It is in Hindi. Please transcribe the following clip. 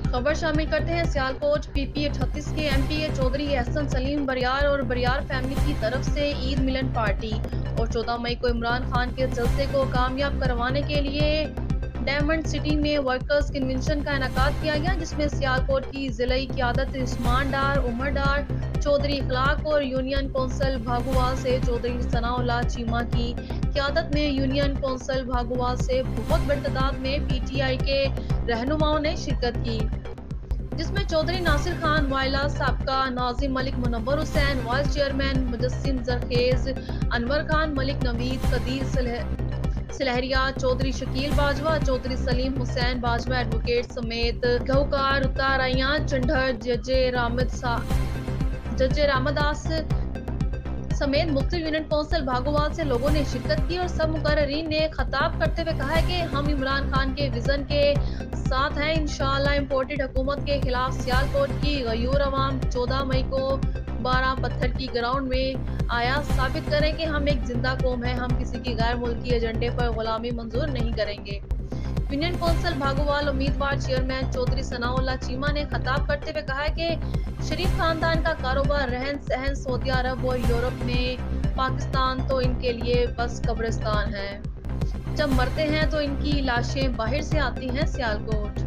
खबर शामिल करते हैं सियालकोट पीपी 38 के एमपीए चौधरी एहसन सलीम बरियार और बरियार फैमिली की तरफ से ईद मिलन पार्टी और 14 मई को इमरान खान के जलसे को कामयाब करवाने के लिए डायमंड सिटी में वर्कर्स कन्वेंशन का इनेकाद किया गया, जिसमें सियालकोट की जिलाई क़ियादत उस्मान डार, उमर डार, चौधरी इखलाक और यूनियन कौंसल भागुवाल से चौधरी सनाउल्लाह चीमा की क़ियादत में यूनियन कौंसल भागुवाल से बहुत बड़ी तादाद में पीटीआई के रहनुमाओं ने शिरकत की, जिसमें चौधरी नासिर खान वाइला, साबका नाजिम मलिक, मुनव्वर हुसैन वाइस चेयरमैन, मुजस्सिम जरखेज, अनवर खान मलिक, नवीद कदीर सिलहरिया, चौधरी शकील बाजवा, चौधरी सलीम हुसैन बाजवा एडवोकेट समेत गहुकार उताराइयां चंडर जजे रामदास समेत मुख्तलिफ यूनियन कौंसिल भागोवाल से लोगों ने शिरकत की और सब मुकर्ररीन ने खिताब करते हुए कहा है कि हम इमरान खान के विजन के साथ हैं। इंशाअल्लाह इम्पोर्टेड हुकूमत के खिलाफ सियालकोट की गयूर अवाम 14 मई को 12 पत्थर की ग्राउंड में आया साबित करें कि हम एक जिंदा कौम है, हम किसी की गैर मुल्की एजेंडे पर गुलामी मंजूर नहीं करेंगे। यूनियन कौंसिल भागोवाल उम्मीदवार चेयरमैन चौधरी सनाउल्लाह चीमा ने खिताब करते हुए कहा है कि शरीफ खानदान का कारोबार, रहन सहन सऊदी अरब और यूरोप में, पाकिस्तान तो इनके लिए बस कब्रिस्तान है। जब मरते हैं तो इनकी लाशें बाहर से आती हैं सियालकोट।